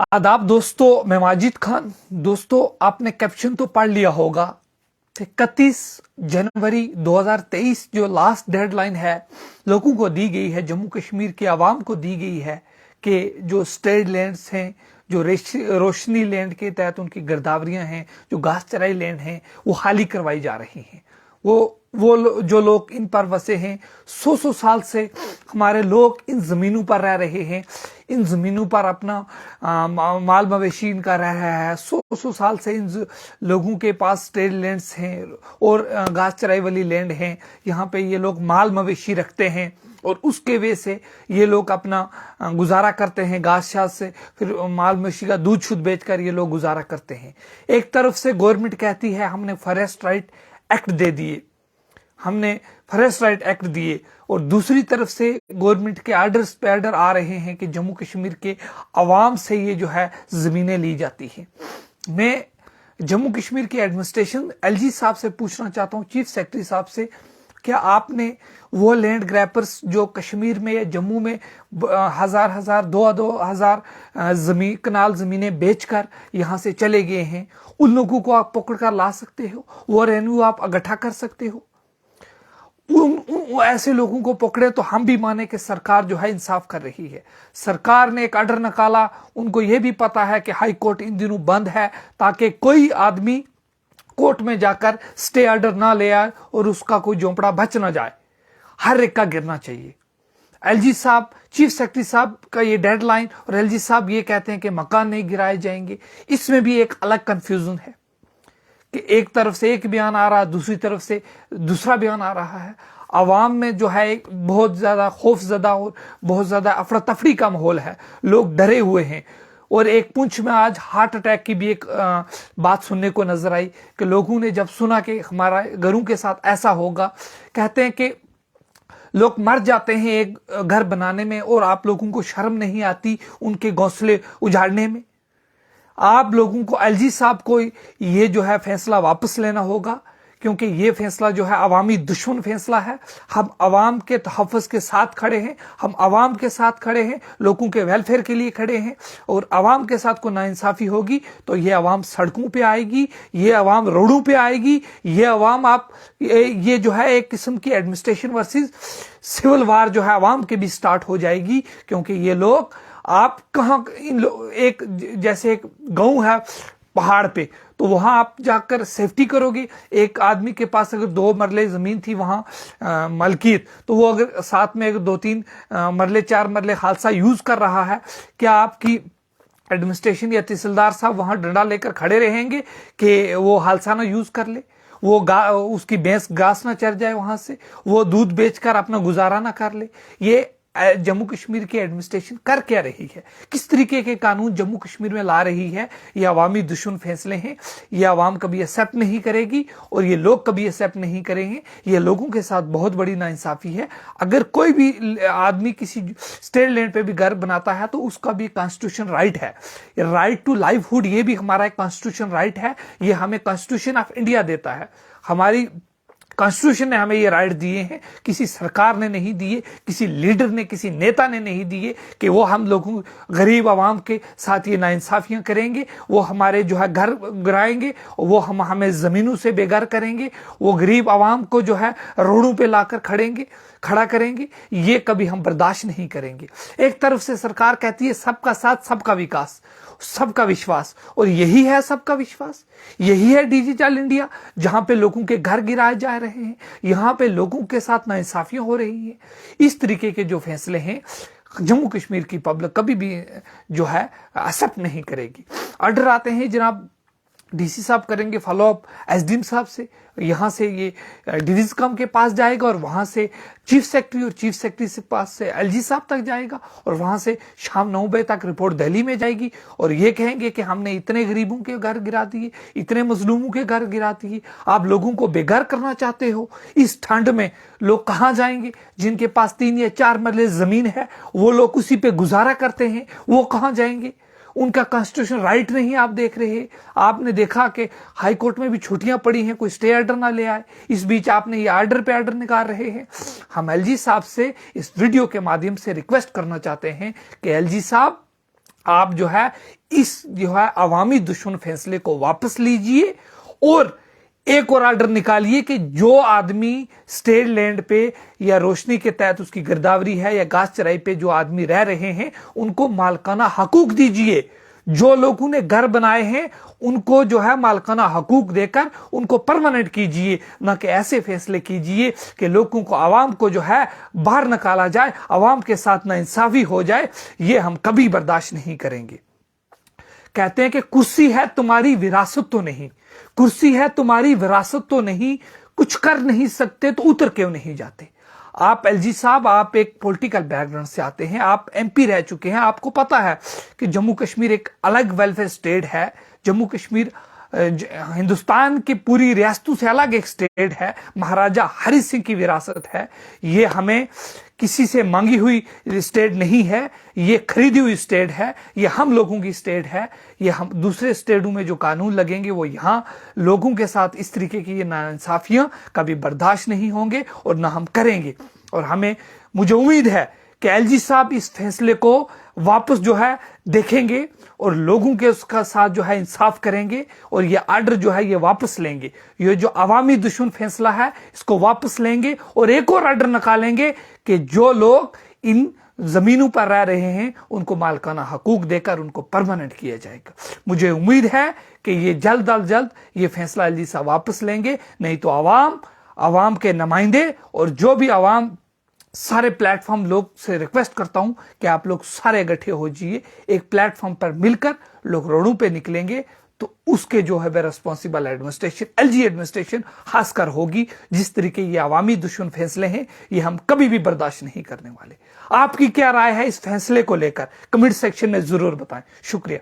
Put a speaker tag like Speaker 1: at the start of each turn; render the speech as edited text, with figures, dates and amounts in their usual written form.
Speaker 1: आदाब दोस्तों, मैं माजिद खान। दोस्तों, आपने कैप्शन तो पढ़ लिया होगा। 31 जनवरी 2023 जो लास्ट डेडलाइन है लोगों को दी गई है, जम्मू कश्मीर की आवाम को दी गई है कि जो स्टेट लैंड्स हैं, जो रोशनी लैंड के तहत उनकी गिरदावरियां हैं, जो घास चराई लैंड हैं, वो खाली करवाई जा रही हैं। जो लोग इन पर बसे हैं, 100 साल से हमारे लोग इन जमीनों पर रह रहे हैं, इन जमीनों पर अपना माल मवेशी इनका रह रहा है। 100 साल से इन लोगों के पास स्टेट लैंड्स हैं और घास चराई वाली लैंड हैं। यहाँ पे ये लोग माल मवेशी रखते हैं और उसके वजह से ये लोग अपना गुजारा करते हैं। घास शास से फिर माल मवेशी का दूध शुद्ध बेचकर ये लोग गुजारा करते हैं। एक तरफ से गवर्नमेंट कहती है हमने फॉरेस्ट राइट एक्ट दे दिए, हमने फॉरेस्ट राइट एक्ट दिए, और दूसरी तरफ से गवर्नमेंट के आर्डर्स पे आर्डर आ रहे हैं कि जम्मू कश्मीर के अवाम से ये जो है जमीनें ली जाती हैं। मैं जम्मू कश्मीर के एडमिनिस्ट्रेशन एलजी साहब से पूछना चाहता हूं, चीफ सेक्रेटरी साहब से, क्या आपने वो लैंड ग्रैपर्स जो कश्मीर में या जम्मू में हजार 2,000 जमीन कनाल जमीनें बेचकर यहां से चले गए हैं, उन लोगों को आप पकड़ कर ला सकते हो? वो रेवेन्यू आप इकट्ठा कर सकते हो? ऐसे लोगों को पकड़े तो हम भी माने कि सरकार जो है इंसाफ कर रही है। सरकार ने एक आर्डर निकाला, उनको यह भी पता है कि हाई कोर्ट इन दिनों बंद है, ताकि कोई आदमी कोर्ट में जाकर स्टे ऑर्डर ना ले आए और उसका कोई झोंपड़ा बच ना जाए। हर एक का गिरना चाहिए। एलजी साहब, चीफ सेक्रेटरी साहब का ये डेडलाइन, और एलजी साहब ये कहते हैं कि मकान नहीं गिराए जाएंगे। इसमें भी एक अलग कंफ्यूजन है कि एक तरफ से एक बयान आ रहा है, दूसरी तरफ से दूसरा बयान आ रहा है। आवाम में जो है एक बहुत ज्यादा खौफजदा और बहुत ज्यादा अफरा तफरी का माहौल है, लोग डरे हुए हैं। और एक पुंछ में आज हार्ट अटैक की भी एक बात सुनने को नजर आई कि लोगों ने जब सुना कि हमारा घरों के साथ ऐसा होगा, कहते हैं कि लोग मर जाते हैं एक घर बनाने में और आप लोगों को शर्म नहीं आती उनके घोंसले उजाड़ने में। आप लोगों को, एलजी साहब को ये जो है फैसला वापस लेना होगा, क्योंकि ये फैसला जो है अवामी दुश्मन फैसला है। हम अवाम के तहफ़्फ़ुज़ के साथ खड़े हैं, हम अवाम के साथ खड़े हैं, लोगों के वेलफेयर के लिए खड़े हैं। और अवाम के साथ कोई नाइंसाफ़ी होगी तो ये अवाम सड़कों पे आएगी, ये अवाम रोडों पे आएगी, ये अवाम ये जो है एक किस्म की एडमिनिस्ट्रेशन वर्सेस सिविल वार जो है अवाम के भी स्टार्ट हो जाएगी। क्योंकि ये लोग, आप कहाँ एक जैसे एक गांव है पहाड़ पे, तो वहां आप जाकर सेफ्टी करोगे? एक आदमी के पास अगर 2 मरले जमीन थी वहां मलकियत, तो वो अगर साथ में अगर 2-3 मरले 4 मरले खालसा यूज कर रहा है, क्या आपकी एडमिनिस्ट्रेशन या तहसीलदार साहब वहां डंडा लेकर खड़े रहेंगे कि वो खालसा ना यूज कर ले, वो उसकी भैंस घास ना चर जाए, वहां से वो दूध बेचकर अपना गुजारा ना कर ले? ये जम्मू कश्मीर की एडमिनिस्ट्रेशन कर क्या रही है? किस तरीके के कानून जम्मू कश्मीर में ला रही है? ये अवामी दुश्मन फैसले हैं, ये अवाम कभी एक्सेप्ट नहीं करेगी और ये लोग कभी एक्सेप्ट नहीं करेंगे। ये लोगों के साथ बहुत बड़ी नाइंसाफी है। अगर कोई भी आदमी किसी स्टेट लैंड पे भी घर बनाता है तो उसका भी कॉन्स्टिट्यूशन राइट है। राइट टू लाइवहुड, ये भी हमारा एक कॉन्स्टिट्यूशन राइट है। ये हमें कॉन्स्टिट्यूशन ऑफ इंडिया देता है। हमारी कॉन्स्टिट्यूशन ने हमें ये राइट दिए हैं, किसी सरकार ने नहीं दिए, किसी लीडर ने, किसी नेता ने नहीं दिए कि वो हम लोगों गरीब आवाम के साथ ये नाइंसाफियां करेंगे, वो हमारे जो है घर गिराएंगे, वो हमें जमीनों से बेघर करेंगे, वो गरीब आवाम को जो है रोडों पे लाकर खड़ा करेंगे। ये कभी हम बर्दाश्त नहीं करेंगे। एक तरफ से सरकार कहती है सबका साथ, सबका विकास, सबका विश्वास, और यही है सबका विश्वास, यही है डिजिटल इंडिया, जहां पे लोगों के घर गिराए जा रहे हैं, यहां पे लोगों के साथ नाइंसाफियां हो रही हैं। इस तरीके के जो फैसले हैं जम्मू कश्मीर की पब्लिक कभी भी जो है एक्सेप्ट नहीं करेगी। ऑर्डर आते हैं जनाब, डीसी साहब करेंगे फॉलोअप एसडीएम साहब से, यहां से ये डिविजकम के पास जाएगा और वहां से चीफ सेक्रेटरी, और चीफ सेक्रेटरी से पास से एलजी साहब तक जाएगा, और वहां से शाम 9 बजे तक रिपोर्ट दिल्ली में जाएगी। और ये कहेंगे कि हमने इतने गरीबों के घर गिरा दिए, इतने मजलूमों के घर गिरा दिए। आप लोगों को बेघर करना चाहते हो? इस ठंड में लोग कहां जाएंगे? जिनके पास 3 या 4 मरले जमीन है, वो लोग उसी पे गुजारा करते हैं, वो कहां जाएंगे? उनका कॉन्स्टिट्यूशन राइट नहीं आप देख रहे। आपने देखा कि हाई कोर्ट में भी छुट्टियां पड़ी हैं, कोई स्टे ऑर्डर ना ले आए। इस बीच आपने ये ऑर्डर पे ऑर्डर निकाल रहे हैं। हम एलजी साहब से इस वीडियो के माध्यम से रिक्वेस्ट करना चाहते हैं कि एलजी साहब, आप जो है इस जो है अवामी दुश्मन फैसले को वापस लीजिए और एक और ऑर्डर निकालिए कि जो आदमी स्टेट लैंड पे या रोशनी के तहत उसकी गिरदावरी है या घास चराई पे जो आदमी रह रहे हैं उनको मालकाना हकूक दीजिए। जो लोगों ने घर बनाए हैं उनको जो है मालकाना हकूक देकर उनको परमानेंट कीजिए, ना कि ऐसे फैसले कीजिए कि लोगों को, आवाम को जो है बाहर निकाला जाए, आवाम के साथ नाइंसाफी हो जाए। ये हम कभी बर्दाश्त नहीं करेंगे। कहते हैं कि कुर्सी है तुम्हारी विरासत तो नहीं, कुर्सी है तुम्हारी विरासत तो नहीं, कुछ कर नहीं सकते तो उतर क्यों नहीं जाते। आप एलजी साहब, आप एक पॉलिटिकल बैकग्राउंड से आते हैं, आप एमपी रह चुके हैं, आपको पता है कि जम्मू कश्मीर एक अलग वेलफेयर स्टेट है। जम्मू कश्मीर हिंदुस्तान की पूरी रियासतों से अलग एक स्टेट है, महाराजा हरि सिंह की विरासत है। ये हमें किसी से मांगी हुई स्टेट नहीं है, ये खरीदी हुई स्टेट है, ये हम लोगों की स्टेट है। ये हम दूसरे स्टेटों में जो कानून लगेंगे वो यहां लोगों के साथ इस तरीके की ये नाइंसाफियां कभी बर्दाश्त नहीं होंगे और ना हम करेंगे। और मुझे उम्मीद है कि एलजी साहब इस फैसले को वापस जो है देखेंगे और लोगों के उसका साथ जो है इंसाफ करेंगे और ये आर्डर जो है ये वापस लेंगे। ये जो अवामी दुश्मन फैसला है इसको वापस लेंगे और एक और आर्डर निकालेंगे कि जो लोग इन जमीनों पर रह रहे हैं उनको मालकाना हकूक देकर उनको परमानेंट किया जाएगा। मुझे उम्मीद है कि ये जल्द अज जल्द ये फैसला एलजी साहब वापस लेंगे, नहीं तो आवाम के नुमाइंदे और जो भी आवाम, सारे प्लेटफॉर्म लोग से रिक्वेस्ट करता हूं कि आप लोग सारे इकट्ठे हो जाइए, एक प्लेटफॉर्म पर मिलकर लोग रोडों पे निकलेंगे तो उसके जो है वह रिस्पॉन्सिबल एडमिनिस्ट्रेशन, एलजी एडमिनिस्ट्रेशन खासकर होगी। जिस तरीके ये अवामी दुश्मन फैसले हैं ये हम कभी भी बर्दाश्त नहीं करने वाले। आपकी क्या राय है इस फैसले को लेकर, कमेंट सेक्शन में जरूर बताएं। शुक्रिया।